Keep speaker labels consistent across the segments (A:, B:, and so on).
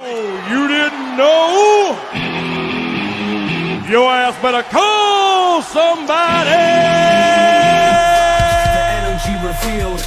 A: Oh, you didn't know? Your ass better call somebody!
B: The energy revealed.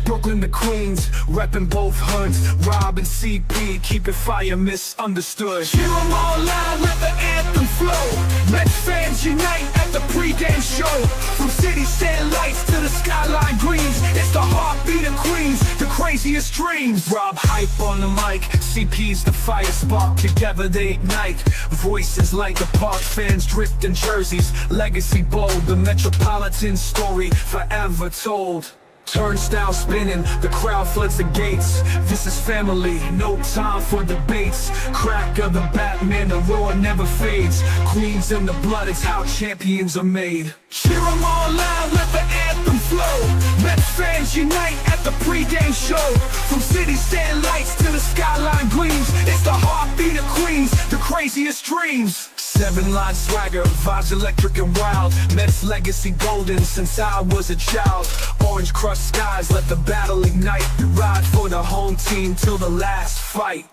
B: Brooklyn to Queens, reppin' both hoods. Rob and CP, keep it fire misunderstood. Cheer 'em all loud, let the anthem flow. Mets fans unite at the pregame show. From city stand lights to the skyline greens, it's the heartbeat of Queens, the craziest dreams. Rob hype on the mic, CP's the fire spark. Together they ignite, voices like the park. Fans dripped in jerseys, legacy bold. The Metropolitan story forever told. Turnstile spinning, the crowd floods the gates. This is family, no time for debates. Crack of the Batman, the roar never fades. Queens in the blood, it's how champions are made. Cheer 'em all loud, let the anthem flow. Mets fans unite at the pregame show. From city stand lights to the skyline gleams, it's the heartbeat of Queens, the craziest dreams. 7-line swagger, vibes electric and wild. Mets legacy golden since I was a child. Orange crushed skies, let the battle ignite. Ride for the home team till the last fight.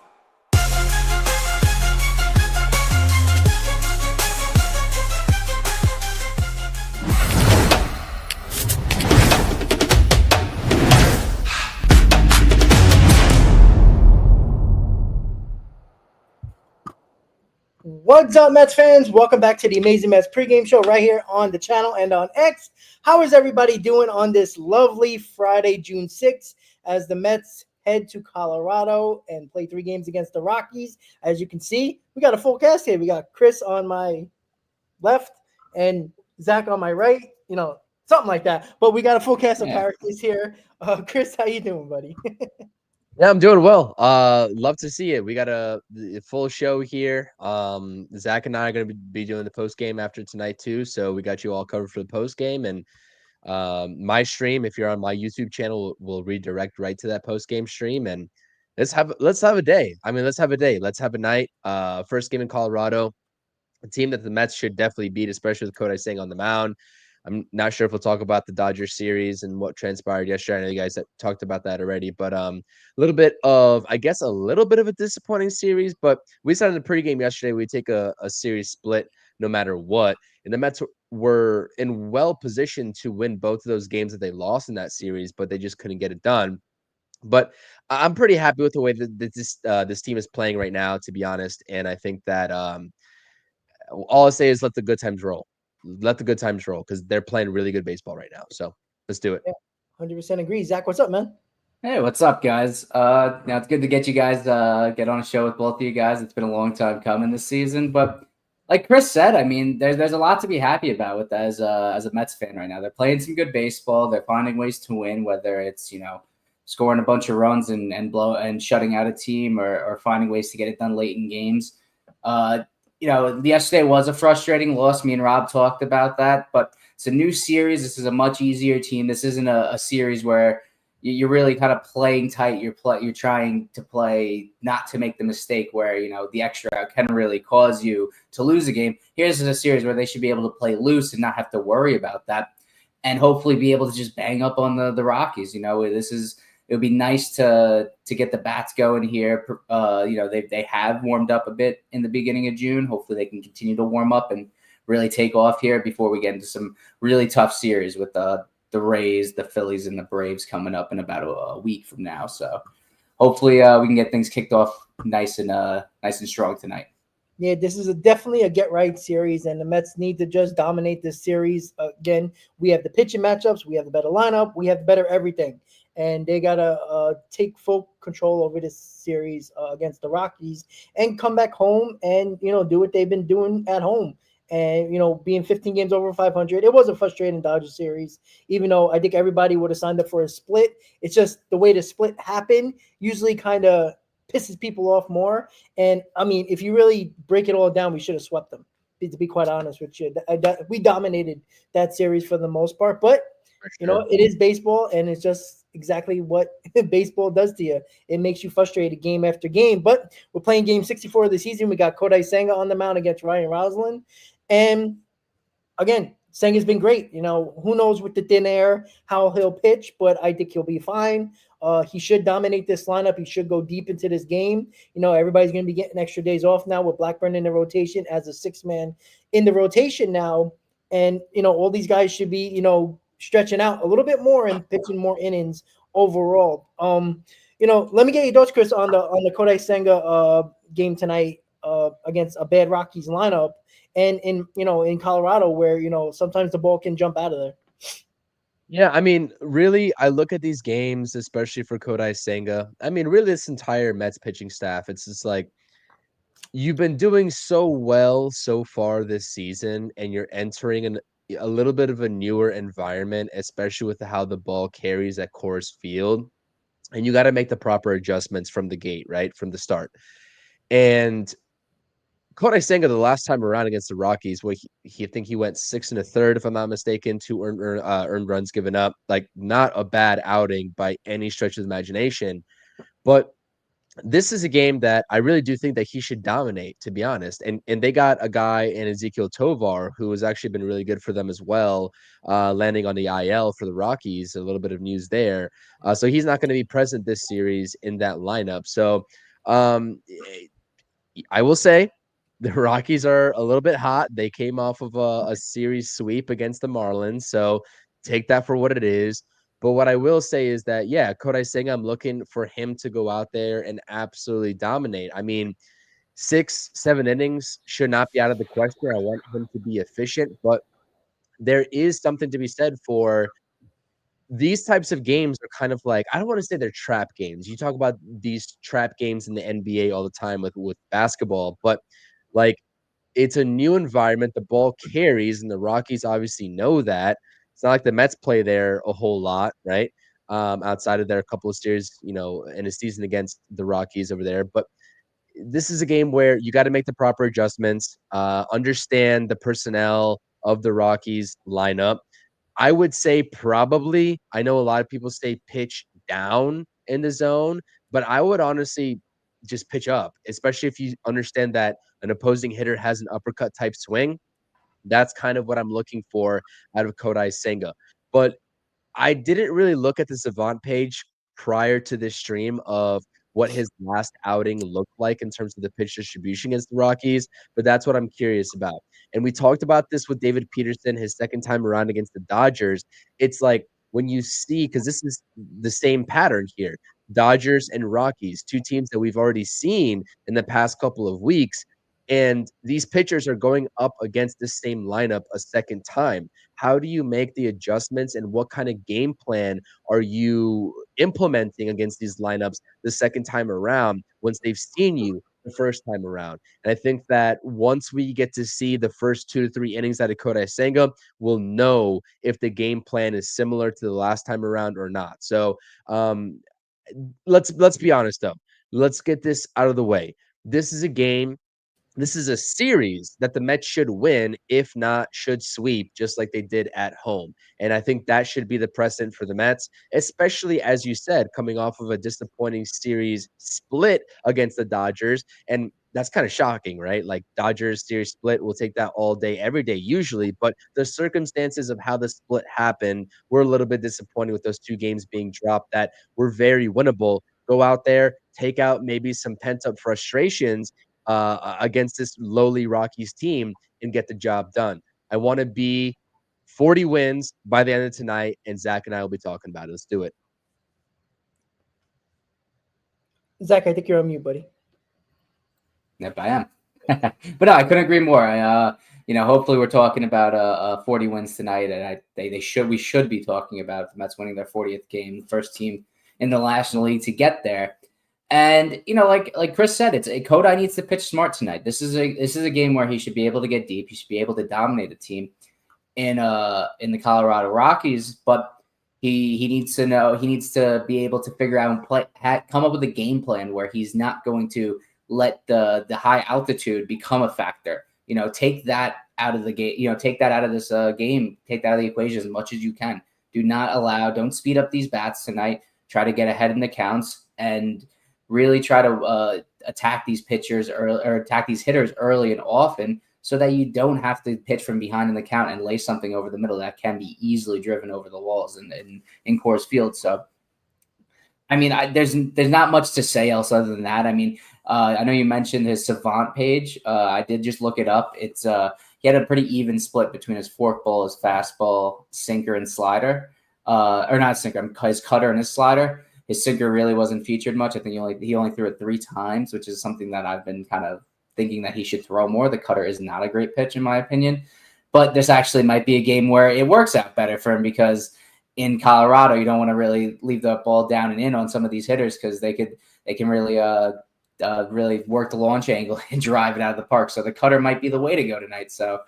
C: What's up, Mets fans? Welcome back to the Amazing Mets pregame show right here on the channel and on X. How is everybody doing on this lovely Friday, June 6th, as the Mets head to Colorado and play 3 games against the Rockies? As you can see, we got a full cast here. We got Chris on my left and Zach on my right, something like that. But we got a full cast of characters here. Chris, how you doing, buddy?
D: Yeah, I'm doing well. Love to see it. We got a full show here. Zach and I are going to be doing the post game after tonight too, so we got you all covered for the post game. And my stream, if you're on my YouTube channel, will redirect right to that post game stream. And let's have a day. I mean, let's have a day. Let's have a night. First game in Colorado, a team that the Mets should definitely beat, especially with Kodai Singh on the mound. I'm not sure if we'll talk about the Dodgers series and what transpired yesterday. I know you guys talked about that already, but a little bit of a disappointing series. But we said in the pregame yesterday we'd take a series split no matter what, and the Mets were in well position to win both of those games that they lost in that series, but they just couldn't get it done. But I'm pretty happy with the way that this team is playing right now, to be honest. And I think that all I say is let the good times roll. Let the good times roll because they're playing really good baseball right now. So let's do it.
C: Yeah, 100% agree. Zach, what's up, man?
E: Hey, what's up, guys? Now it's good to get you guys get on a show with both of you guys. It's been a long time coming this season, but like Chris said, I mean, there's a lot to be happy about with that as a Mets fan right now. They're playing some good baseball. They're finding ways to win, whether it's scoring a bunch of runs and shutting out a team or finding ways to get it done late in games. Yesterday was a frustrating loss. Me and Rob talked about that, but it's a new series. This is a much easier team. This isn't a series where you're really kind of playing tight. You're trying to play not to make the mistake where, the extra out can really cause you to lose a game. Here's a series where they should be able to play loose and not have to worry about that and hopefully be able to just bang up on the Rockies. It would be nice to get the bats going here. They have warmed up a bit in the beginning of June. Hopefully they can continue to warm up and really take off here before we get into some really tough series with the Rays, the Phillies, and the Braves coming up in about a week from now. So hopefully we can get things kicked off nice and strong tonight.
C: Yeah, this is definitely a get-right series, and the Mets need to just dominate this series. Again, we have the pitching matchups. We have the better lineup. We have the better everything. And they got to take full control over this series against the Rockies and come back home and, do what they've been doing at home. And, being 15 games over 500, it was a frustrating Dodgers series, even though I think everybody would have signed up for a split. It's just the way the split happened usually kind of pisses people off more. And, I mean, if you really break it all down, we should have swept them, to be quite honest with you. We dominated that series for the most part. But, it is baseball, and it's just exactly what baseball does to you. It makes you frustrated game after game. But we're playing game 64 of the season. We got Kodai Senga on the mound against Ryan Roslin. And, again, Senga's been great. Who knows with the thin air how he'll pitch, but I think he'll be fine. He should dominate this lineup. He should go deep into this game. Everybody's going to be getting extra days off now with Blackburn in the rotation as a 6-man in the rotation now. And, all these guys should be, stretching out a little bit more and pitching more innings overall. Let me get your thoughts, Chris, on the Kodai Senga game tonight against a bad Rockies lineup, and in Colorado where sometimes the ball can jump out of there.
D: Yeah, I mean, really, I look at these games, especially for Kodai Senga. I mean, really, this entire Mets pitching staff. It's just like you've been doing so well so far this season, and you're entering a little bit of a newer environment, especially with how the ball carries at Coors Field. And you got to make the proper adjustments from the gate, right? From the start. And Kodai Senga, the last time around against the Rockies, where I think he went 6 1/3, if I'm not mistaken, 2 earned runs given up. Like, not a bad outing by any stretch of the imagination. But this is a game that I really do think that he should dominate, to be honest. And they got a guy in Ezekiel Tovar who has actually been really good for them as well, landing on the IL for the Rockies. A little bit of news there. So he's not going to be present this series in that lineup. So I will say the Rockies are a little bit hot. They came off of a series sweep against the Marlins. So take that for what it is. But what I will say is that, yeah, Kodai Senga, I'm looking for him to go out there and absolutely dominate. I mean, 6, 7 innings should not be out of the question. I want him to be efficient, but there is something to be said for these types of games are kind of like, I don't want to say they're trap games. You talk about these trap games in the NBA all the time with basketball, but like, it's a new environment. The ball carries, and the Rockies obviously know that. It's not like the Mets play there a whole lot, right? Outside of their couple of series, in a season against the Rockies over there. But this is a game where you got to make the proper adjustments, understand the personnel of the Rockies lineup. I would say probably, I know a lot of people say pitch down in the zone, but I would honestly just pitch up, especially if you understand that an opposing hitter has an uppercut type swing. That's kind of what I'm looking for out of Kodai Senga. But I didn't really look at the Savant page prior to this stream of what his last outing looked like in terms of the pitch distribution against the Rockies, but that's what I'm curious about. And we talked about this with David Peterson, his second time around against the Dodgers. It's like when you see, because this is the same pattern here, Dodgers and Rockies, two teams that we've already seen in the past couple of weeks. And these pitchers are going up against the same lineup a second time. How do you make the adjustments, and what kind of game plan are you implementing against these lineups the second time around once they've seen you the first time around? And I think that once we get to see the first 2 to 3 innings out of Kodai Senga, we'll know if the game plan is similar to the last time around or not. So let's be honest, though. Let's get this out of the way. This is a game. This is a series that the Mets should win, if not should sweep, just like they did at home. And I think that should be the precedent for the Mets, especially, as you said, coming off of a disappointing series split against the Dodgers. And that's kind of shocking, right? Like, Dodgers series split, we'll take that all day, every day, usually. But the circumstances of how the split happened were a little bit disappointing, with those 2 games being dropped that were very winnable. Go out there, take out maybe some pent-up frustrations against this lowly Rockies team, and get the job done. I want to be 40 wins by the end of tonight, and Zach and I will be talking about it. Let's do it.
C: Zach, I think you're on mute, buddy.
E: Yep, I am. But no, I couldn't agree more. Hopefully we're talking about 40 wins tonight, and we should be talking about the Mets winning their 40th game, first team in the National League to get there. And like Chris said, Kodai needs to pitch smart tonight. This is a game where he should be able to get deep. He should be able to dominate a team in the Colorado Rockies. But he needs to be able to figure out and come up with a game plan where he's not going to let the high altitude become a factor. Take that out of the game. Take that out of this game. Take that out of the equation as much as you can. Don't speed up these bats tonight. Try to get ahead in the counts and really try to attack these pitchers or attack these hitters early and often, so that you don't have to pitch from behind in the count and lay something over the middle that can be easily driven over the walls in Coors Field. So, I mean, there's not much to say else other than that. I mean, I know you mentioned his Savant page. I did just look it up. It's he had a pretty even split between his forkball, his fastball, sinker, and slider. Or not sinker, his cutter and his slider. His sinker really wasn't featured much. I think he only threw it 3 times, which is something that I've been kind of thinking that he should throw more. The cutter is not a great pitch in my opinion, but this actually might be a game where it works out better for him because in Colorado, you don't want to really leave the ball down and in on some of these hitters because they can really really work the launch angle and drive it out of the park. So the cutter might be the way to go tonight. So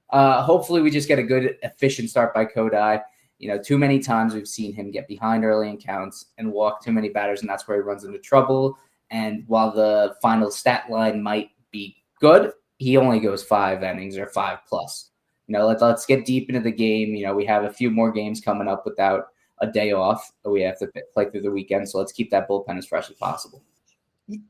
E: hopefully we just get a good, efficient start by Kodai. You know, too many times we've seen him get behind early in counts and walk too many batters, and that's where he runs into trouble. And while the final stat line might be good, he only goes 5 innings or 5+. You know, let's get deep into the game. You know, we have a few more games coming up without a day off that we have to play through the weekend. So let's keep that bullpen as fresh as possible.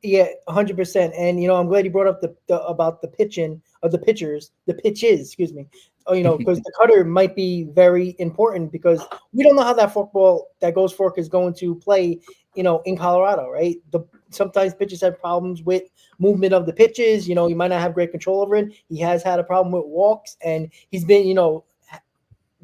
C: Yeah, 100%. And I'm glad you brought up about the pitching of the pitchers, the pitches, excuse me. Because the cutter might be very important because we don't know how that goes fork is going to play, in Colorado, right? Sometimes pitchers have problems with movement of the pitches. You might not have great control over it. He has had a problem with walks, and he's been,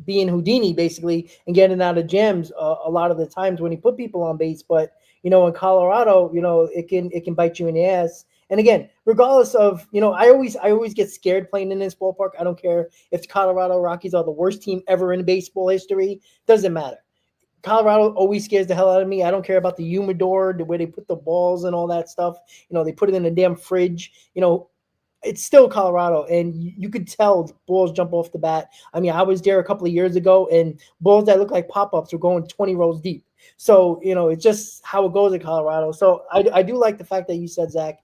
C: being Houdini basically and getting out of jams a lot of the times when he put people on base. But in Colorado, it can bite you in the ass. And again, regardless of I always get scared playing in this ballpark. I don't care if the Colorado Rockies are the worst team ever in baseball history. Doesn't matter. Colorado always scares the hell out of me. I don't care about the humidor, the way they put the balls and all that stuff. They put it in a damn fridge. It's still Colorado, and you could tell balls jump off the bat. I mean, I was there a couple of years ago, and balls that look like pop-ups were going 20 rows deep. So, it's just how it goes in Colorado. So I do like the fact that you said, Zach,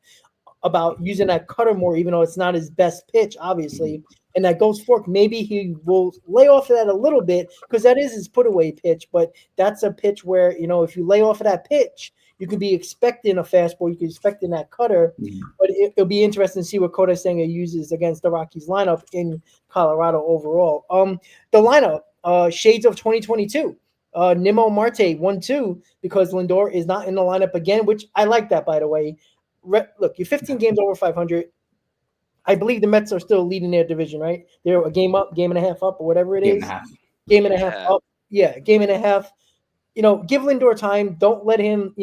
C: about using that cutter more, even though it's not his best pitch, obviously. And that goes fork, maybe he will lay off of that a little bit because that is his put-away pitch. But that's a pitch where, if you lay off of that pitch, you could be expecting a fastball. You could be expecting that cutter. But it'll be interesting to see what Kodai Senga uses against the Rockies lineup in Colorado overall. The lineup, shades of 2022. Nimmo Marte 1-2 because Lindor is not in the lineup again, which I like that, by the way. Look, you're 15 games over 500. I believe the Mets are still leading their division, right? They're a game up, game and a half up, or whatever it is. Game and a half up. Yeah, game and a half. Give Lindor time. Don't let him,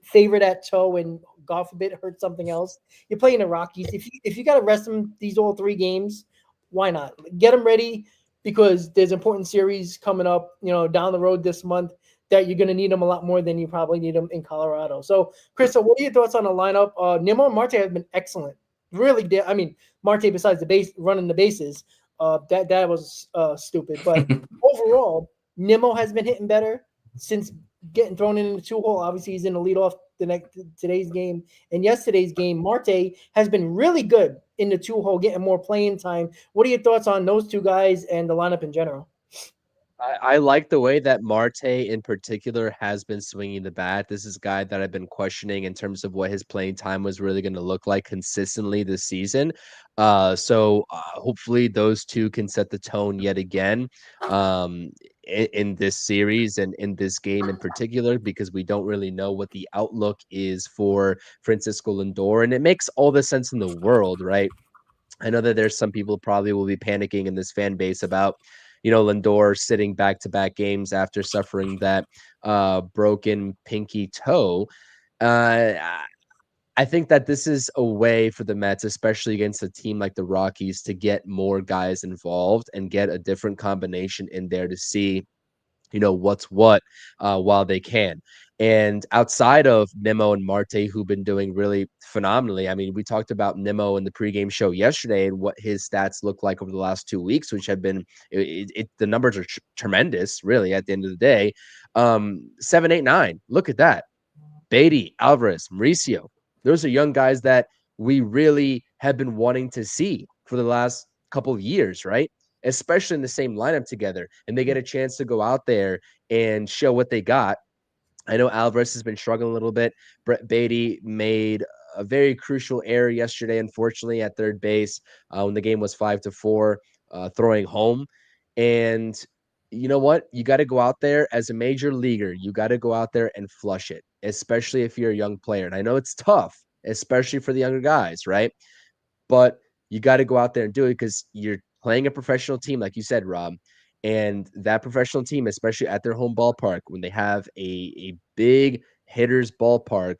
C: favor that toe and, God forbid, hurt something else. You're playing the Rockies. If you got to rest him these all 3 games, why not? Get him ready because there's important series coming up, down the road this month that you're going to need them a lot more than you probably need them in Colorado. So, Krista, what are your thoughts on the lineup? Nimmo and Marte have been excellent. Really did. I mean, Marte, besides the base running the bases, that was stupid. But overall, Nimmo has been hitting better since getting thrown in the 2-hole. Obviously, he's in the leadoff today's game and yesterday's game. Marte has been really good in the 2-hole, getting more playing time. What are your thoughts on those 2 guys and the lineup in general?
D: I like the way that Marte in particular has been swinging the bat. This is a guy that I've been questioning in terms of what his playing time was really going to look like consistently this season. So hopefully those 2 can set the tone yet again in this series and in this game in particular, because we don't really know what the outlook is for Francisco Lindor. And it makes all the sense in the world, right? I know that there's some people probably will be panicking in this fan base about Lindor sitting back-to-back games after suffering that broken pinky toe. I think that this is a way for the Mets, especially against a team like the Rockies, to get more guys involved and get a different combination in there to see, what's what while they can. And outside of Nimmo and Marte, who've been doing really phenomenally, I mean, we talked about Nimmo in the pregame show yesterday and what his stats look like over the last 2 weeks, which have been the numbers are tremendous, really, at the end of the day. 7, 8, 9. Look at that. Beatty, Alvarez, Mauricio. Those are young guys that we really have been wanting to see for the last couple of years, right? Especially in the same lineup together. And they get a chance to go out there and show what they got. I know Alvarez has been struggling a little bit. Brett Beatty made a very crucial error yesterday, unfortunately, at third base when the game was 5-4, throwing home. And you know what? You got to go out there as a major leaguer. You got to go out there and flush it, especially if you're a young player. And I know it's tough, especially for the younger guys, right? But you got to go out there and do it because you're playing a professional team, like you said, Rob. And that professional team, especially at their home ballpark, when they have a big hitter's ballpark,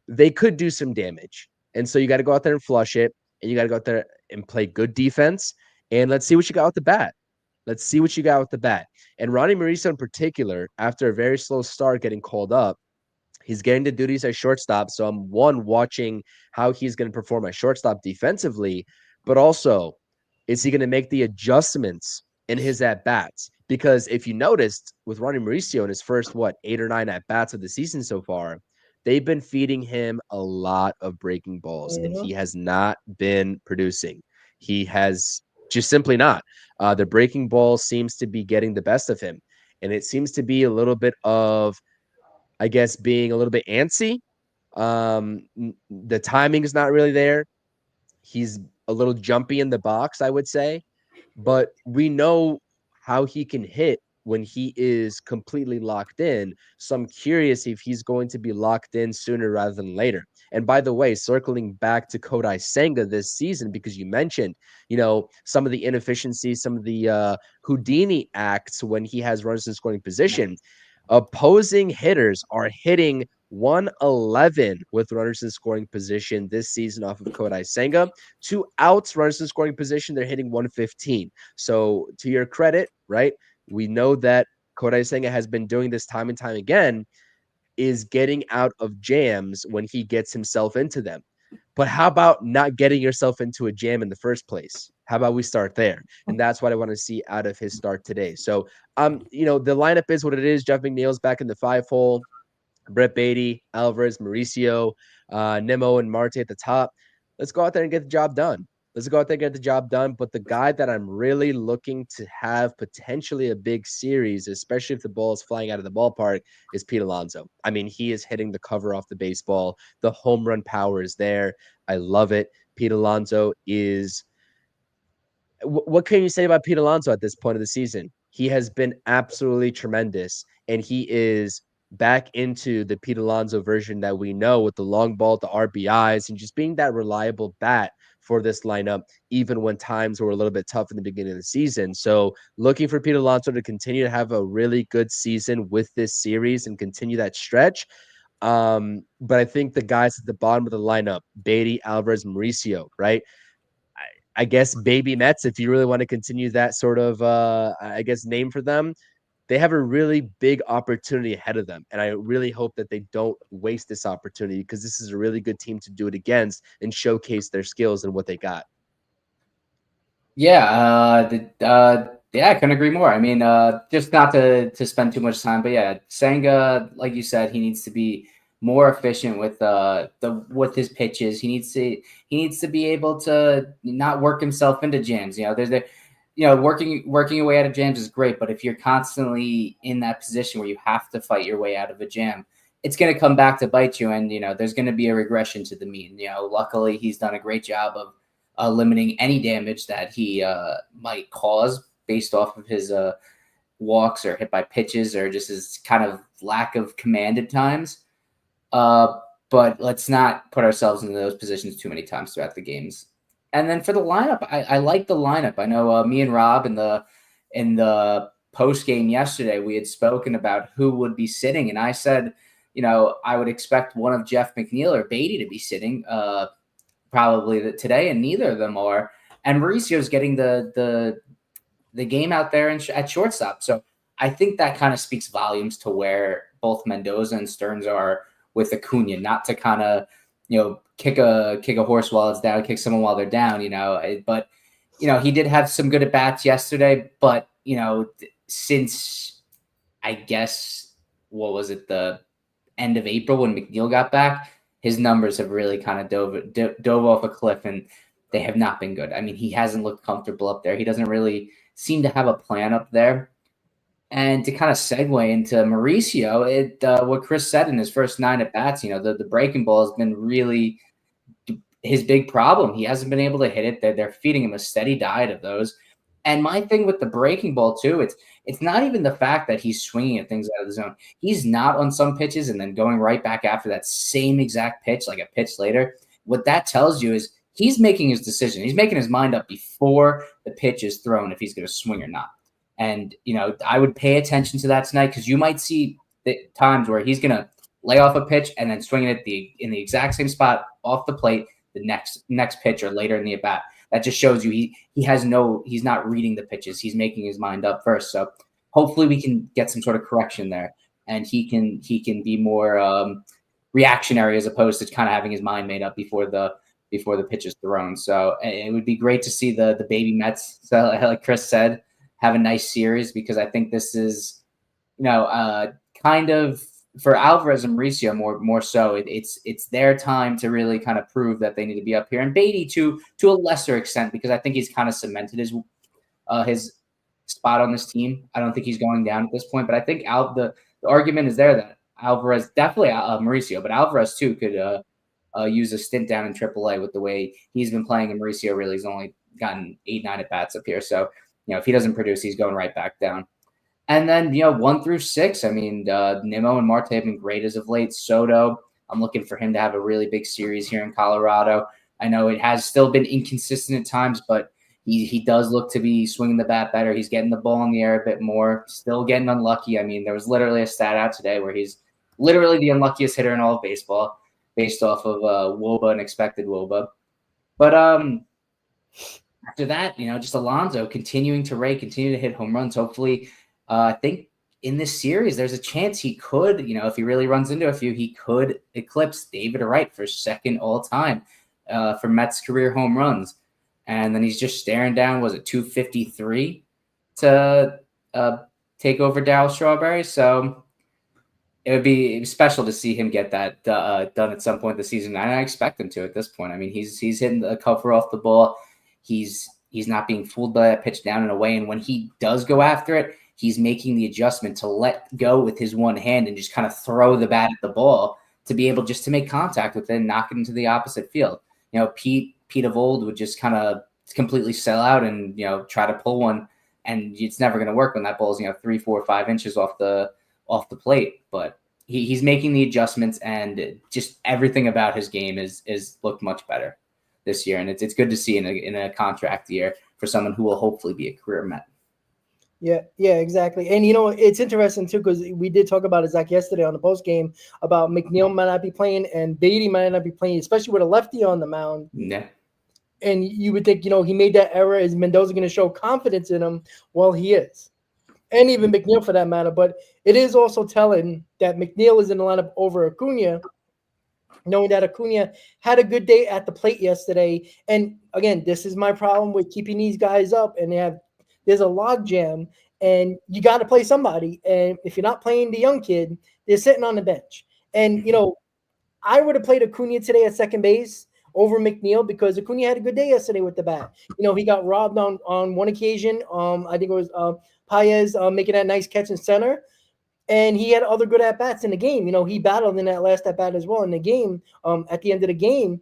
D: they could do some damage. And so you got to go out there and flush it, and you got to go out there and play good defense. And let's see what you got with the bat. Let's see what you got with the bat. And Ronnie Mauricio in particular, after a very slow start getting called up, he's getting the duties as shortstop. So I'm watching how he's going to perform as shortstop defensively, but also is he going to make the adjustments in his at bats? Because if you noticed with Ronnie Mauricio in his first 8 or 9 at bats of the season so far, they've been feeding him a lot of breaking balls, and he has not been producing. He has just simply not. The breaking ball seems to be getting the best of him, and it seems to be a little bit of, I guess, being a little bit antsy. The timing is not really there. He's a little jumpy in the box, I would say, but we know how he can hit when he is completely locked in. So I'm curious if he's going to be locked in sooner rather than later. And by the way, circling back to Kodai Senga this season, because you mentioned, some of the inefficiencies, some of the Houdini acts when he has runners in scoring position. Opposing hitters are hitting 111 with runners in scoring position this season off of Kodai Senga. 2 outs, runners in scoring position, they're hitting 115. So to your credit, right, we know that Kodai Senga has been doing this time and time again, is getting out of jams when he gets himself into them. But how about not getting yourself into a jam in the first place? How about we start there? And that's what I want to see out of his start today. So, the lineup is what it is. Jeff McNeil's back in the 5-hole. Brett Beatty, Alvarez, Mauricio, Nimmo, and Marte at the top. Let's go out there and get the job done. But the guy that I'm really looking to have potentially a big series, especially if the ball is flying out of the ballpark, is Pete Alonso. I mean, he is hitting the cover off the baseball. The home run power is there. I love it. Pete Alonso is... What can you say about Pete Alonso at this point of the season? He has been absolutely tremendous, and he is back into the Pete Alonso version that we know, with the long ball, the RBIs, and just being that reliable bat for this lineup, even when times were a little bit tough in the beginning of the season. So looking for Pete Alonso to continue to have a really good season with this series and continue that stretch. But I think the guys at the bottom of the lineup, Beatty, Alvarez, Mauricio, right? I guess baby Mets, if you really want to continue that sort of, name for them, they have a really big opportunity ahead of them. And I really hope that they don't waste this opportunity, because this is a really good team to do it against and showcase their skills and what they got.
E: Yeah, I couldn't agree more. I mean, just not to spend too much time, but yeah, Senga, like you said, he needs to be more efficient with with his pitches. He needs to be able to not work himself into jams. Working your way out of jams is great, but if you're constantly in that position where you have to fight your way out of a jam, it's going to come back to bite you, and there's going to be a regression to the mean. Luckily he's done a great job of limiting any damage that he might cause based off of his walks or hit by pitches or just his kind of lack of command at times. But let's not put ourselves in those positions too many times throughout the games. And then for the lineup, I like the lineup. I know me and Rob in the post game yesterday, we had spoken about who would be sitting, and I said, I would expect one of Jeff McNeil or Beatty to be sitting probably today, and neither of them are. And Mauricio's getting the game out there at shortstop. So I think that kind of speaks volumes to where both Mendoza and Stearns are with Acuna, not to kind of, kick a horse while it's down, kick someone while they're down, but, he did have some good at bats yesterday, but, since I guess, what was it, the end of April when McNeil got back, his numbers have really kind of dove off a cliff, and they have not been good. I mean, he hasn't looked comfortable up there. He doesn't really seem to have a plan up there. And to kind of segue into Mauricio, what Chris said in his first 9 at bats, the breaking ball has been really his big problem. He hasn't been able to hit it. They're feeding him a steady diet of those. And my thing with the breaking ball too, it's not even the fact that he's swinging at things out of the zone. He's not on some pitches and then going right back after that same exact pitch, like a pitch later. What that tells you is he's making his decision. He's making his mind up before the pitch is thrown if he's going to swing or not. And, I would pay attention to that tonight because you might see the times where he's going to lay off a pitch and then swing it in the exact same spot off the plate the next pitch or later in the at-bat. That just shows you he's not reading the pitches. He's making his mind up first. So hopefully we can get some sort of correction there and he can be more reactionary as opposed to kind of having his mind made up before the pitch is thrown. So it would be great to see the baby Mets, so like Chris said, have a nice series because I think this is, kind of for Alvarez and Mauricio more so. It's their time to really kind of prove that they need to be up here, and Beatty to a lesser extent because I think he's kind of cemented his spot on this team. I don't think he's going down at this point, but I think the argument is there that Alvarez, definitely Mauricio, but Alvarez too could use a stint down in AAA with the way he's been playing, and Mauricio really has only gotten 8-9 at bats up here. So if he doesn't produce, he's going right back down. And then, 1 through 6, I mean, Nimmo and Marte have been great as of late. Soto, I'm looking for him to have a really big series here in Colorado. I know it has still been inconsistent at times, but he does look to be swinging the bat better. He's getting the ball in the air a bit more, still getting unlucky. I mean, there was literally a stat out today where he's literally the unluckiest hitter in all of baseball based off of WOBA and expected WOBA. But after that, just Alonso continuing to continue to hit home runs. Hopefully, I think in this series, there's a chance he could, if he really runs into a few, he could eclipse David Wright for second all time for Mets career home runs. And then he's just staring down, was it 253 to take over Darryl Strawberry? So it would be special to see him get that done at some point this season. And I expect him to at this point. I mean, he's hitting the cover off the ball. He's not being fooled by that pitch down and away. And when he does go after it, he's making the adjustment to let go with his one hand and just kind of throw the bat at the ball to be able just to make contact with it and knock it into the opposite field. Pete of old would just kind of completely sell out and, try to pull one, and it's never going to work when that ball is, 3, 4, 5 inches off the plate. But he's making the adjustments, and just everything about his game is looked much better this year. And it's good to see in a contract year for someone who will hopefully be a career Met.
C: Yeah, exactly. And, it's interesting, too, because we did talk about it, Zach, yesterday on the post game about McNeil might not be playing and Beatty might not be playing, especially with a lefty on the mound.
E: Yeah.
C: And you would think, he made that error. Is Mendoza going to show confidence in him? Well, he is. And even McNeil for that matter. But it is also telling that McNeil is in the lineup over Acuna, knowing that Acuna had a good day at the plate yesterday. And, again, this is my problem with keeping these guys up. And there's a log jam, and you got to play somebody. And if you're not playing the young kid, they're sitting on the bench. And, I would have played Acuna today at second base over McNeil because Acuna had a good day yesterday with the bat. He got robbed on one occasion. I think it was Paez making that nice catch in center. And he had other good at-bats in the game. He battled in that last at-bat as well in the game at the end of the game.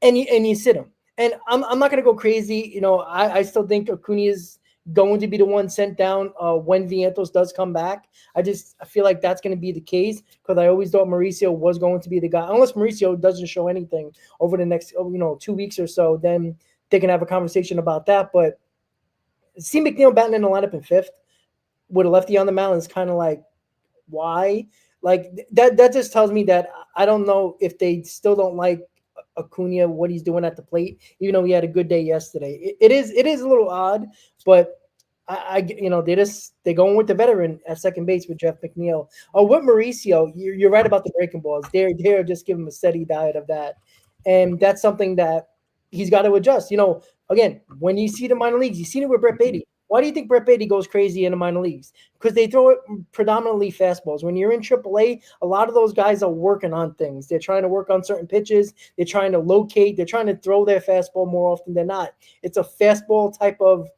C: And you sit him. And I'm not going to go crazy. I still think Acuna is going to be the one sent down when Vientos does come back. I feel like that's going to be the case because I always thought Mauricio was going to be the guy. Unless Mauricio doesn't show anything over the next 2 weeks or so, then they can have a conversation about that. But see McNeil batting in the lineup in fifth with a lefty on the mound is kind of like, why? Like that just tells me that I don't know if they still don't like Acuna, what he's doing at the plate, even though he had a good day yesterday. It is a little odd, but they're going with the veteran at second base with Jeff McNeil. With Mauricio, you're right about the breaking balls. They're just give him a steady diet of that, and that's something that he's got to adjust. Again, when you see the minor leagues, you've seen it with Brett Beatty. Why do you think Brett Beatty goes crazy in the minor leagues? Because they throw it predominantly fastballs. When you're in AAA, a lot of those guys are working on things. They're trying to work on certain pitches. They're trying to locate. They're trying to throw their fastball more often than not. It's a fastball type of,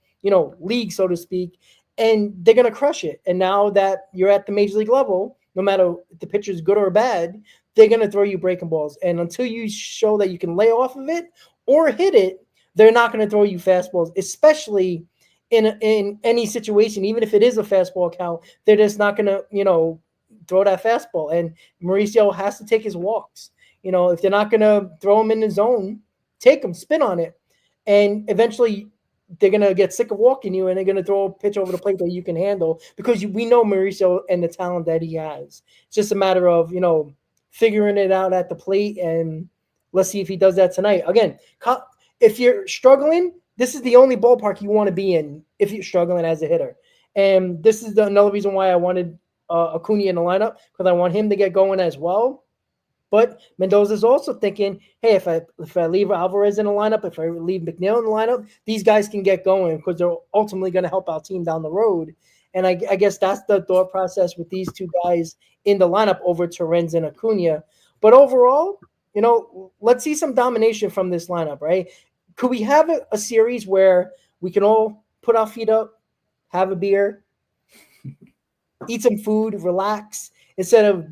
C: league, so to speak, and they're going to crush it. And now that you're at the major league level, no matter if the pitcher is good or bad, they're going to throw you breaking balls. And until you show that you can lay off of it or hit it, they're not going to throw you fastballs, especially in any situation. Even if it is a fastball count, they're just not going to, throw that fastball. And Mauricio has to take his walks. If they're not going to throw him in the zone, take him, spin on it. And eventually they're going to get sick of walking you, and they're going to throw a pitch over the plate that you can handle, because we know Mauricio and the talent that he has. It's just a matter of, figuring it out at the plate, and let's see if he does that tonight. Again, if you're struggling, this is the only ballpark you want to be in if you're struggling as a hitter. And this is another reason why I wanted Acuna in the lineup, because I want him to get going as well. But Mendoza's also thinking, hey, if I leave Alvarez in the lineup, if I leave McNeil in the lineup, these guys can get going, because they're ultimately going to help our team down the road. And I guess that's the thought process with these two guys in the lineup over Torrens and Acuna. But overall, let's see some domination from this lineup, right? Could we have a series where we can all put our feet up, have a beer, eat some food, relax, instead of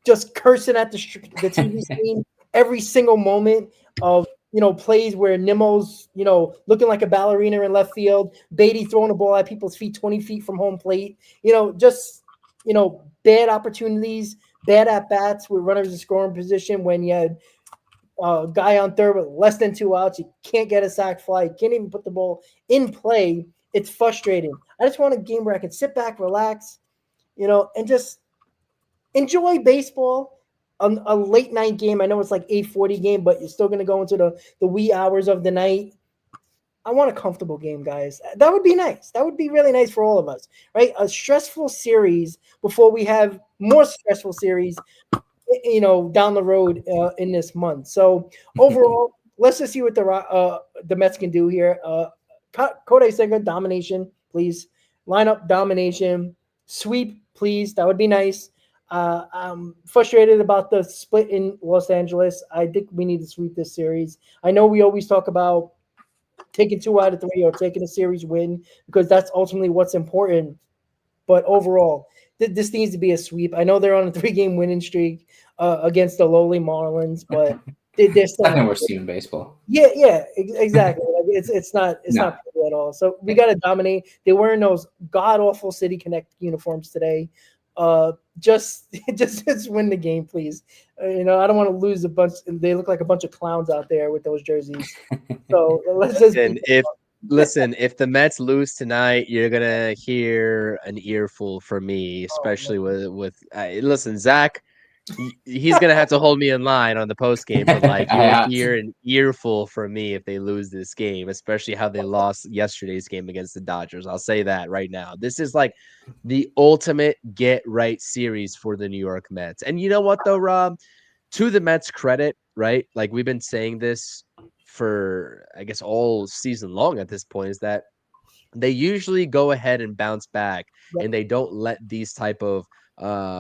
C: just cursing at the TV screen every single moment of, plays where Nimmo's, looking like a ballerina in left field, Beatty throwing the ball at people's feet 20 feet from home plate, bad opportunities, bad at-bats with runners in scoring position when you had a guy on third with less than 2 outs. You can't get a sac fly. You can't even put the ball in play. It's frustrating. I just want a game where I can sit back, relax, and just enjoy baseball. A late night game. I know it's like 8:40 game, but you're still going to go into the wee hours of the night. I want a comfortable game, guys. That would be nice. That would be really nice for all of us, right? A stressful series before we have more stressful series, down the road in this month. So overall, let's just see what the Mets can do here. Kodai Senga, domination, please. Lineup domination. Sweep, please. That would be nice. I'm frustrated about the split in Los Angeles. I think we need to sweep this series. I know we always talk about taking 2 out of 3 or taking a series win, because that's ultimately what's important. But overall, this needs to be a sweep. I know they're on a 3-game winning streak against the lowly Marlins, but they're still
E: Nothing worse team in baseball.
C: Yeah, exactly. Like it's not pretty at all. So we got to dominate. They're wearing those god awful City Connect uniforms today. Just win the game, please. I don't want to lose a bunch. They look like a bunch of clowns out there with those jerseys. So let's just.
D: If the Mets lose tonight, you're gonna hear an earful from me, especially with listen, Zach. He's gonna have to hold me in line on the post game, but you'll hear an earful from me if they lose this game, especially how they lost yesterday's game against the Dodgers. I'll say that right now. This is like the ultimate get right series for the New York Mets. And you know what though, Rob? To the Mets' credit, right? Like we've been saying this for I guess all season long at this point, is that they usually go ahead and bounce back, and they don't let these type of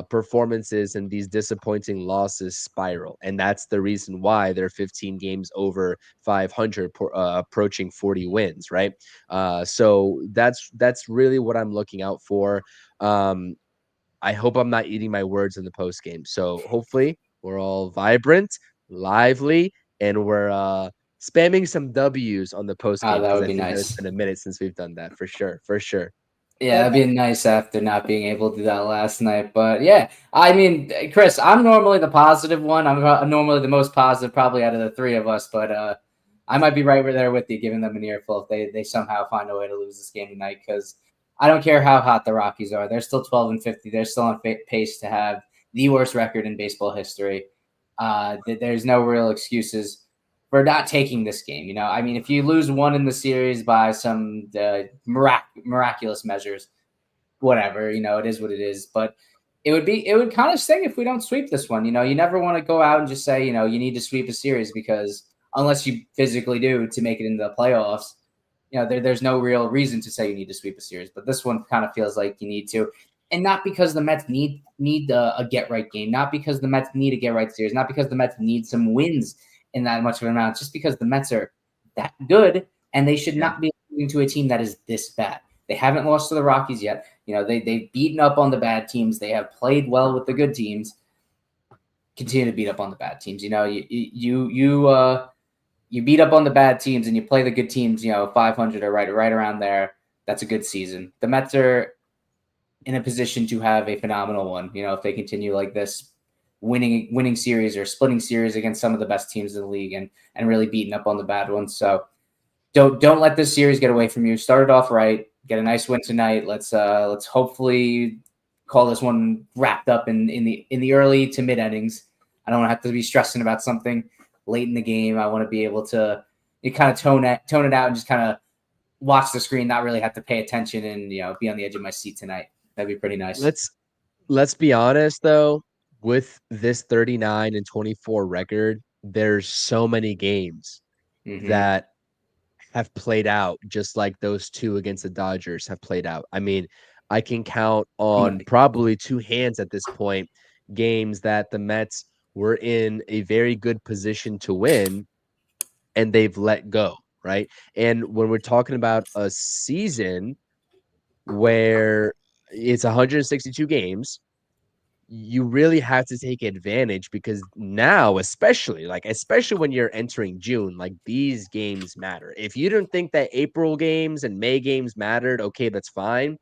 D: performances and these disappointing losses spiral. And that's the reason why they're 15 games over 500, approaching 40 wins, right? So that's really what I'm looking out for. I hope I'm not eating my words in the post game. So hopefully we're all vibrant, lively, and we're spamming some W's on the post game.
E: That would be
D: nice.
E: nice.
D: It's been a minute since we've done that, for sure.
E: Yeah, that'd be nice after not being able to do that last night. But yeah, I mean, Chris, I'm normally the positive one. I'm normally the most positive, probably out of the three of us. But I might be right there with you, giving them an earful if they somehow find a way to lose this game tonight. Because I don't care how hot the Rockies are; they're still 12-50. They're still on pace to have the worst record in baseball history. There's no real excuses for not taking this game. I mean, if you lose one in the series by some miraculous measures, whatever, it is what it is. But it would kind of sting if we don't sweep this one. You never want to go out and just say, you need to sweep a series, because unless you physically do to make it into the playoffs, there's no real reason to say you need to sweep a series. But this one kind of feels like you need to. And not because the Mets need a get-right game, not because the Mets need a get-right series, not because the Mets need some wins in that much of an amount, just because the Mets are that good, and they should not be losing to a team that is this bad. They haven't lost to the Rockies yet. They've beaten up on the bad teams. They have played well with the good teams. continue to beat up on the bad teams. You know, you beat up on the bad teams and you play the good teams. You know, 500 or right around there. That's a good season. The Mets are in a position to have a phenomenal one. You know, if they continue like this, winning series or splitting series against some of the best teams in the league and really beating up on the bad ones. So don't let this series get away from you. Start it off right. Get a nice win tonight. Let's hopefully call this one wrapped up in the early to mid innings. I don't have to be stressing about something late in the game. I want to be able to kind of tone it out and just kind of watch the screen, not really have to pay attention and, you know, be on the edge of my seat tonight. That'd be pretty nice.
D: Let's be honest though, with this 39-24 record, there's so many games that have played out just like those two against the Dodgers have played out. I mean, I can count on probably two hands at this point games that the Mets were in a very good position to win and they've let go, right? And when we're talking about a season where it's 162 games, you really have to take advantage because now, especially when you're entering June, like these games matter. If you didn't think that April games and May games mattered, okay, that's fine.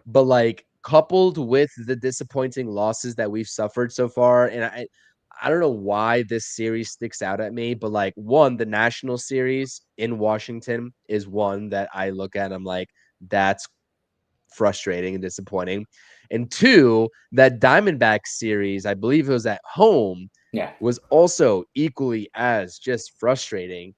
D: But like coupled with the disappointing losses that we've suffered so far, and I don't know why this series sticks out at me, but like one, the national series in Washington is one that I look at and I'm like, that's frustrating and disappointing. And two, that Diamondback series, I believe it was at home, was also equally as just frustrating.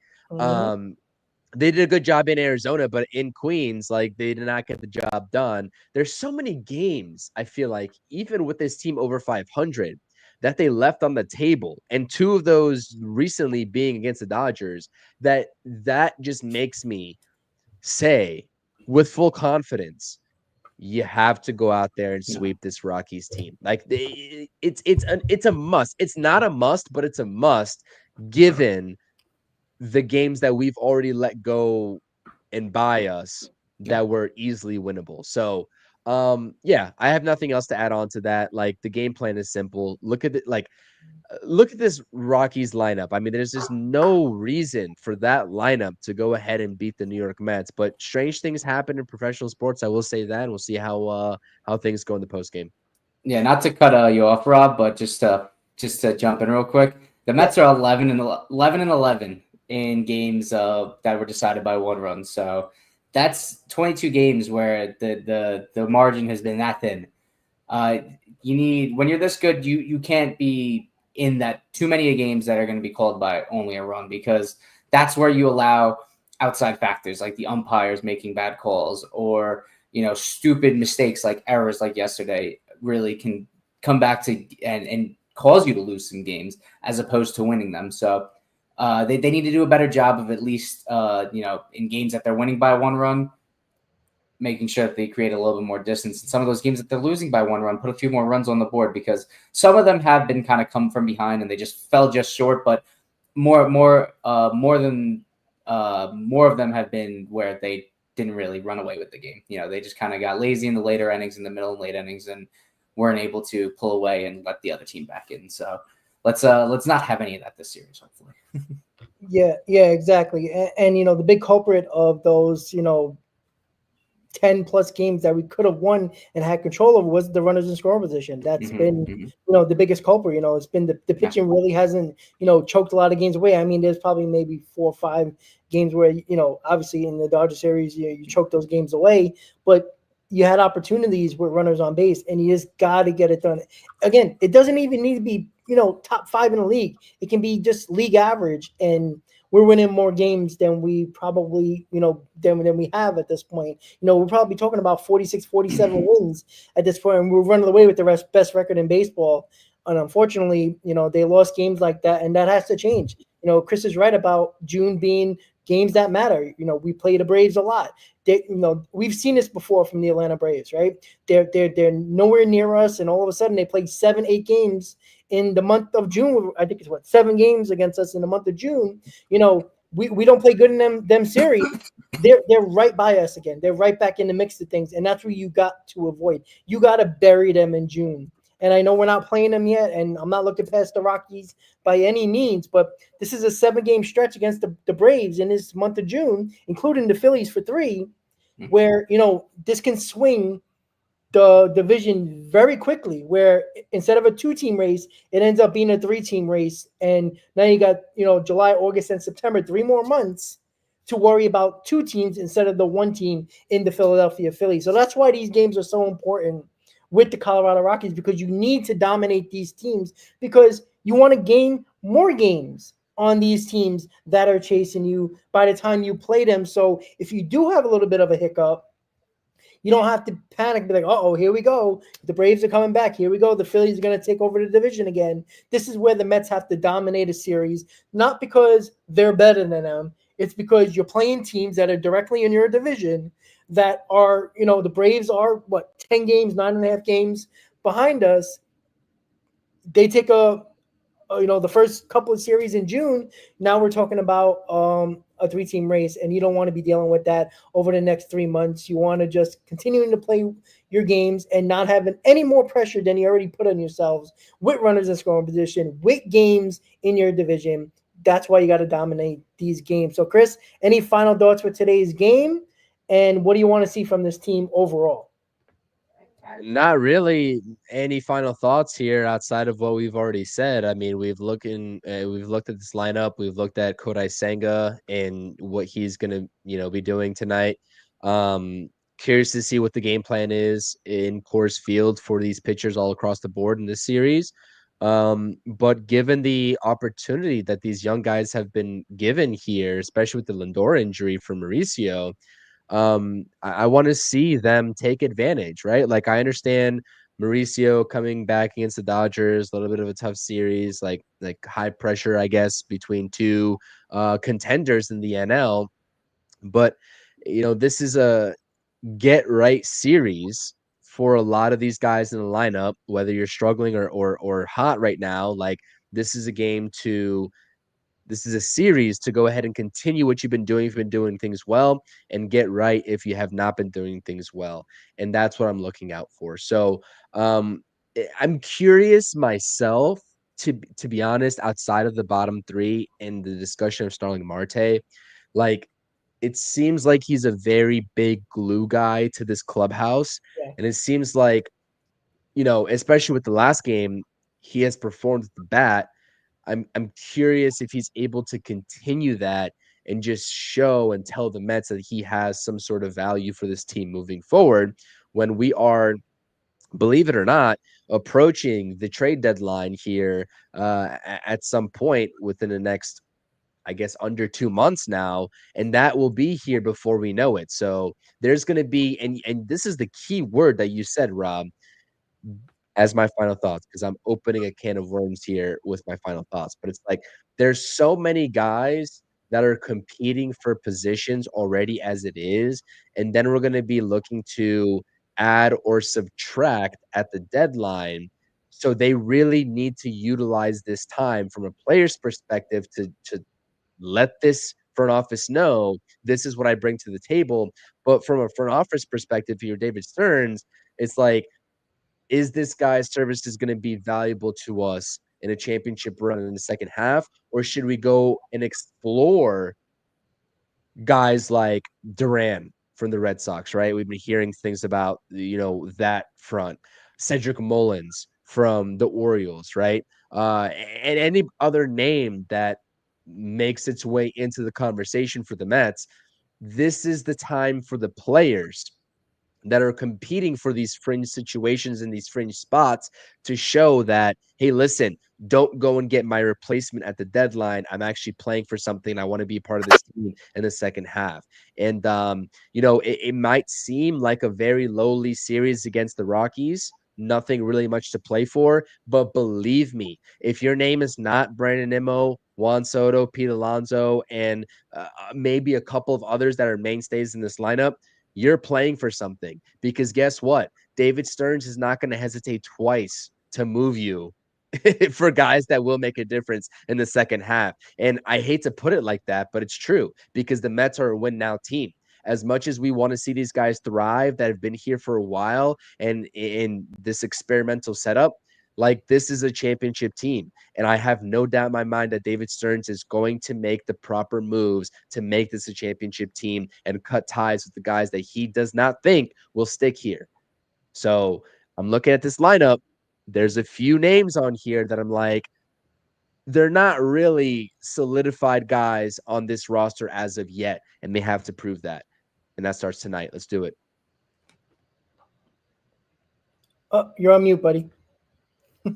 D: They did a good job in Arizona, but in Queens, like they did not get the job done. There's so many games, I feel like, even with this team over 500, that they left on the table. And two of those recently being against the Dodgers, that just makes me say with full confidence, you have to go out there and sweep this Rockies team. Like it's a must. It's not a must, but it's a must given the games that we've already let go and buy us that were easily winnable. So I have nothing else to add on to that. Like the game plan is simple. Look at this Rockies lineup. I mean, there's just no reason for that lineup to go ahead and beat the New York Mets. But strange things happen in professional sports. I will say that, and we'll see how things go in the post game.
E: Yeah, not to cut you off, Rob, but just to jump in real quick. The Mets are 11-11 in games that were decided by one run. So that's 22 games where the margin has been that thin. You need, when you're this good, you can't be in that too many games that are going to be called by only a run, because that's where you allow outside factors like the umpires making bad calls or, you know, stupid mistakes like errors like yesterday really can come back to and cause you to lose some games as opposed to winning them. So they need to do a better job of at least, in games that they're winning by one run, making sure that they create a little bit more distance. And some of those games that they're losing by one run, put a few more runs on the board, because some of them have been kind of come from behind and they just fell just short. But more of them have been where they didn't really run away with the game. You know, they just kind of got lazy in the later innings, in the middle and late innings, and weren't able to pull away and let the other team back in. So let's not have any of that this series, hopefully.
C: Yeah, exactly. And you know, the big culprit of those, 10 plus games that we could have won and had control over was the runners in scoring position. That's been, the biggest culprit. You know, it's been the pitching really hasn't, choked a lot of games away. I mean, there's probably maybe 4 or 5 games where, obviously in the Dodger series, you choke those games away, but you had opportunities with runners on base and you just got to get it done. Again, it doesn't even need to be, top 5 in the league. It can be just league average, and we're winning more games than we probably, than we have at this point. We're probably talking about 46, 47 wins at this point, and we're running away with the best record in baseball. And unfortunately, they lost games like that, and that has to change. Chris is right about June being games that matter. We play the Braves a lot. We've seen this before from the Atlanta Braves, right? They're nowhere near us, and all of a sudden they played 7-8 games in the month of June. I think it's 7 games against us in the month of June. We don't play good in them series. They're right by us again. They're right back in the mix of things, and that's where you got to avoid. You got to bury them in June. And I know we're not playing them yet, and I'm not looking past the Rockies by any means, but this is a 7-game stretch against the Braves in this month of June, including the Phillies for 3, where, this can swing the division very quickly, where instead of a 2-team race, it ends up being a 3-team race. And now you got, July, August, and September, 3 more months to worry about 2 teams instead of the 1 team in the Philadelphia Phillies. So that's why these games are so important with the Colorado Rockies, because you need to dominate these teams, because you want to gain more games on these teams that are chasing you by the time you play them. So if you do have a little bit of a hiccup, you don't have to panic and be like, oh, here we go. The Braves are coming back. Here we go. The Phillies are going to take over the division again. This is where the Mets have to dominate a series, not because they're better than them. It's because you're playing teams that are directly in your division that are, the Braves are, 10 games, 9.5 games behind us. They take the first couple of series in June. Now we're talking about a 3-team race, and you don't want to be dealing with that over the next 3 months. You want to just continuing to play your games and not having any more pressure than you already put on yourselves with runners in scoring position, with games in your division. That's why you got to dominate these games. So, Chris, any final thoughts for today's game, and what do you want to see from this team overall?
D: Not really any final thoughts here outside of what we've already said. I mean, we've looked at this lineup. We've looked at Kodai Senga and what he's going to, be doing tonight. Curious to see what the game plan is in Coors Field for these pitchers all across the board in this series. But given the opportunity that these young guys have been given here, especially with the Lindor injury for Mauricio, I want to see them take advantage, right? Like, I understand Mauricio coming back against the Dodgers, a little bit of a tough series, like high pressure, I guess, between two contenders in the NL. But this is a get right series for a lot of these guys in the lineup, whether you're struggling or hot right now. Like, this is a game to this is a series to go ahead and continue what you've been doing if you've been doing things well, and get right if you have not been doing things well. And that's what I'm looking out for. So I'm curious myself, to be honest, outside of the bottom 3 and the discussion of Starling Marte. Like, it seems like he's a very big glue guy to this clubhouse.
C: Yeah.
D: And it seems like, especially with the last game, he has performed at the bat. I'm curious if he's able to continue that and just show and tell the Mets that he has some sort of value for this team moving forward, when we are, believe it or not, approaching the trade deadline here at some point within the next, I guess, under 2 months now, and that will be here before we know it. So there's going to be, and this is the key word that you said, Rob, as my final thoughts, because I'm opening a can of worms here with my final thoughts. But it's like, there's so many guys that are competing for positions already as it is, and then we're going to be looking to add or subtract at the deadline. So they really need to utilize this time from a player's perspective to let this front office know this is what I bring to the table. But from a front office perspective, for your David Stearns, it's like, is this guy's services going to be valuable to us in a championship run in the second half? Or should we go and explore guys like Duran from the Red Sox, right? We've been hearing things about, that front. Cedric Mullins from the Orioles, right? And any other name that makes its way into the conversation for the Mets. This is the time for the players that are competing for these fringe situations and these fringe spots to show that, hey, listen, don't go and get my replacement at the deadline. I'm actually playing for something. I want to be part of this team in the second half. And, it might seem like a very lowly series against the Rockies. Nothing really much to play for. But believe me, if your name is not Brandon Nimmo, Juan Soto, Pete Alonso, and maybe a couple of others that are mainstays in this lineup, you're playing for something, because guess what? David Stearns is not going to hesitate twice to move you for guys that will make a difference in the second half. And I hate to put it like that, but it's true, because the Mets are a win now team. As much as we want to see these guys thrive that have been here for a while and in this experimental setup, like this is a championship team. And I have no doubt in my mind that David Stearns is going to make the proper moves to make this a championship team and cut ties with the guys that he does not think will stick here. So I'm looking at this lineup. There's a few names on here that I'm like, they're not really solidified guys on this roster as of yet, and they have to prove that. And that starts tonight. Let's do it.
C: Oh, you're on mute, buddy.
E: I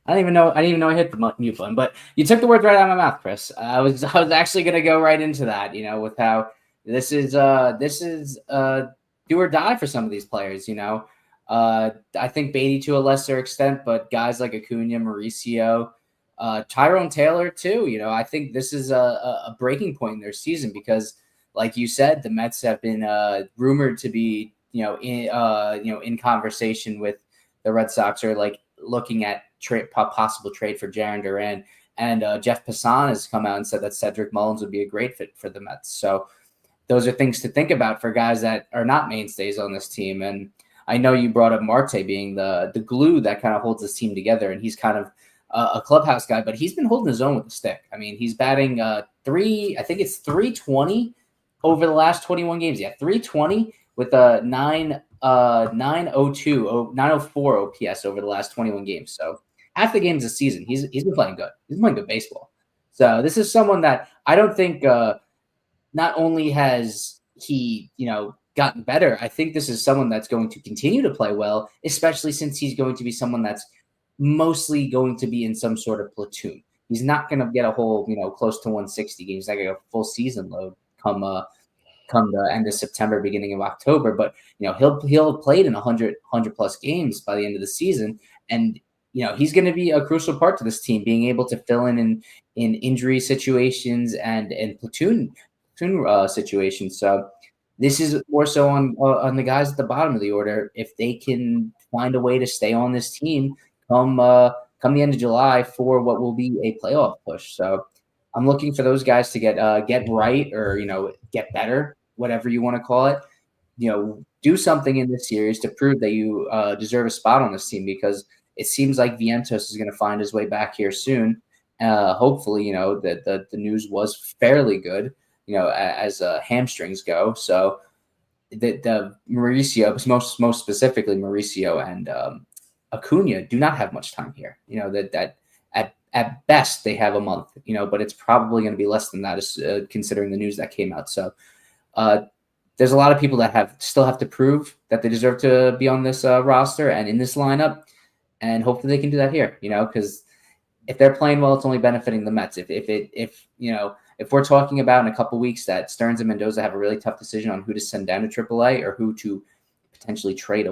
E: didn't even know I hit the mute button, but you took the words right out of my mouth, Chris. I was actually going to go right into that, with how this is do or die for some of these players, I think Beatty to a lesser extent, but guys like Acuna, Mauricio, Tyrone Taylor too, I think this is a breaking point in their season because, like you said, the Mets have been rumored to be, in conversation with the Red Sox, or like looking at possible trade for Jarren Duran, and Jeff Passan has come out and said that Cedric Mullins would be a great fit for the Mets. So those are things to think about for guys that are not mainstays on this team. And I know you brought up Marte being the glue that kind of holds this team together, and he's kind of a clubhouse guy, but he's been holding his own with the stick. I mean, he's batting 320 over the last 21 games. Yeah, 320 with a 904 OPS over the last 21 games. So half the games this season, he's been playing good. He's been playing good baseball. So this is someone that I don't think not only has he, gotten better, I think this is someone that's going to continue to play well, especially since he's going to be someone that's mostly going to be in some sort of platoon. He's not going to get a whole, close to 160 games. He's not going to get a full season load come the end of September, beginning of October. But, he'll have played in 100 plus games by the end of the season. And, he's going to be a crucial part to this team, being able to fill in injury situations and platoon situations. So this is more so on the guys at the bottom of the order. If they can find a way to stay on this team come the end of July for what will be a playoff push. So I'm looking for those guys to get right, or get better, whatever you want to call it. Do something in this series to prove that you deserve a spot on this team, because it seems like Vientos is going to find his way back here soon. Hopefully, the news was fairly good, as hamstrings go. So the Mauricio, most specifically Mauricio and Acuna, do not have much time here. That at best they have a month, but it's probably going to be less than that, considering the news that came out. So there's a lot of people that still have to prove that they deserve to be on this roster and in this lineup, and hopefully they can do that here. Because if they're playing well, it's only benefiting the Mets. If we're talking about in a couple weeks that Stearns and Mendoza have a really tough decision on who to send down to AAA or who to potentially trade,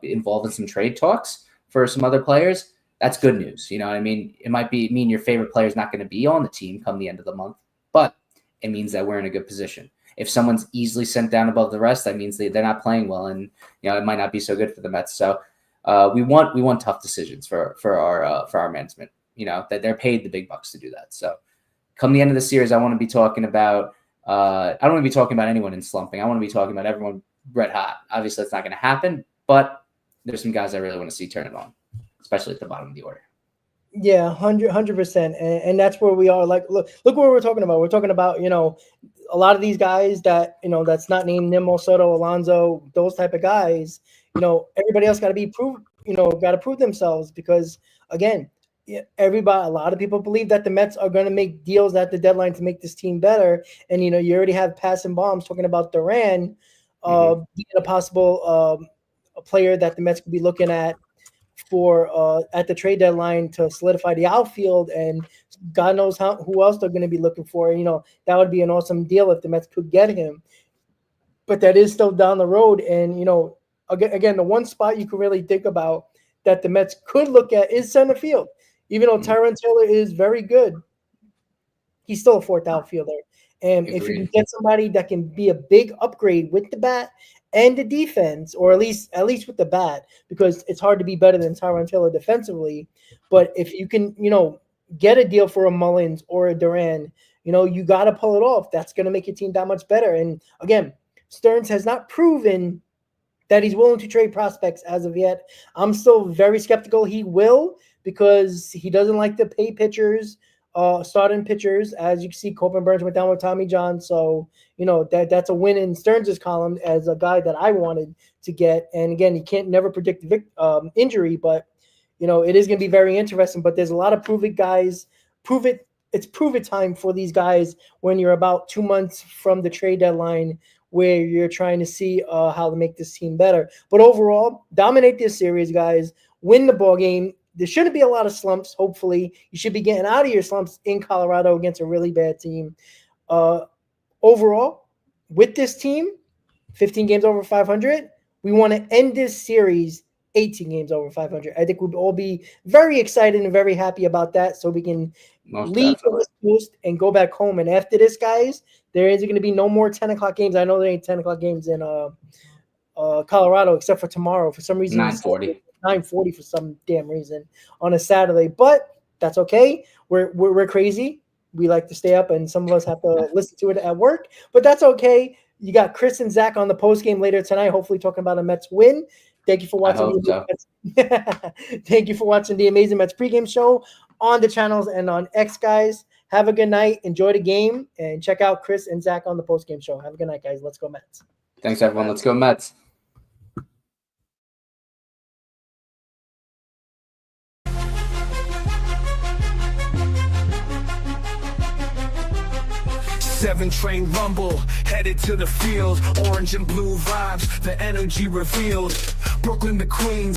E: involve in some trade talks for some other players, that's good news. You know what I mean? It might mean your favorite player is not going to be on the team come the end of the month, but it means that we're in a good position. If someone's easily sent down above the rest, that means they're not playing well, and it might not be so good for the Mets. So we want tough decisions for our management. That they're paid the big bucks to do that. So come the end of the series, I want to be talking about. I don't want to be talking about anyone in slumping. I want to be talking about everyone red hot. Obviously, that's not going to happen, but there's some guys I really want to see turn it on, especially at the bottom of the order.
C: Yeah, 100%. And that's where we are. Like, look what we're talking about. We're talking about, a lot of these guys that, that's not named Nimmo, Soto, Alonso, those type of guys, everybody else got to be proved, got to prove themselves, because again, a lot of people believe that the Mets are going to make deals at the deadline to make this team better. And, you already have passing bombs talking about Duran being a possible a player that the Mets could be looking at for at the trade deadline to solidify the outfield, and God knows who else they're going to be looking for. That would be an awesome deal if the Mets could get him, but that is still down the road. And again, the one spot you could really think about that the Mets could look at is center field. Even though Tyrone Taylor is very good, he's still a fourth outfielder. And if you can get somebody that can be a big upgrade with the bat and the defense, or at least with the bat, because it's hard to be better than Tyrone Taylor defensively. But if you can, get a deal for a Mullins or a Duran, you got to pull it off. That's going to make your team that much better. And again, Stearns has not proven that he's willing to trade prospects as of yet. I'm still very skeptical he will, because he doesn't like to pay pitchers, starting pitchers. As you can see, Copeland Burns went down with Tommy John. So, that's a win in Stearns' column as a guy that I wanted to get. And again, you can't never predict injury, but, it is going to be very interesting. But there's a lot of prove it guys. It's prove it time for these guys when you're about 2 months from the trade deadline, where you're trying to see how to make this team better. But overall, dominate this series, guys. Win the ball game. There shouldn't be a lot of slumps, hopefully. You should be getting out of your slumps in Colorado against a really bad team. Overall, with this team, 15 games over 500, we want to end this series 18 games over 500. I think we'd all be very excited and very happy about that, so we can leave the West Coast and go back home. And after this, guys, there is going to be no more 10 o'clock games. I know there ain't 10 o'clock games in Colorado except for tomorrow. For some reason, 9:40 for some damn reason on a Saturday. But that's okay. We're crazy. We like to stay up, and some of us have to listen to it at work. But that's okay. You got Chris and Zach on the post game later tonight, hopefully talking about a Mets win. Thank you for watching. Thank you for watching the Amazing Mets pregame show on the channels and on X, guys. Have a good night. Enjoy the game, and check out Chris and Zach on the postgame show. Have a good night, guys. Let's go Mets.
E: Thanks, everyone. Let's go Mets.
B: Seven train rumble, headed to the field. Orange and blue vibes, the energy revealed. Brooklyn to Queens.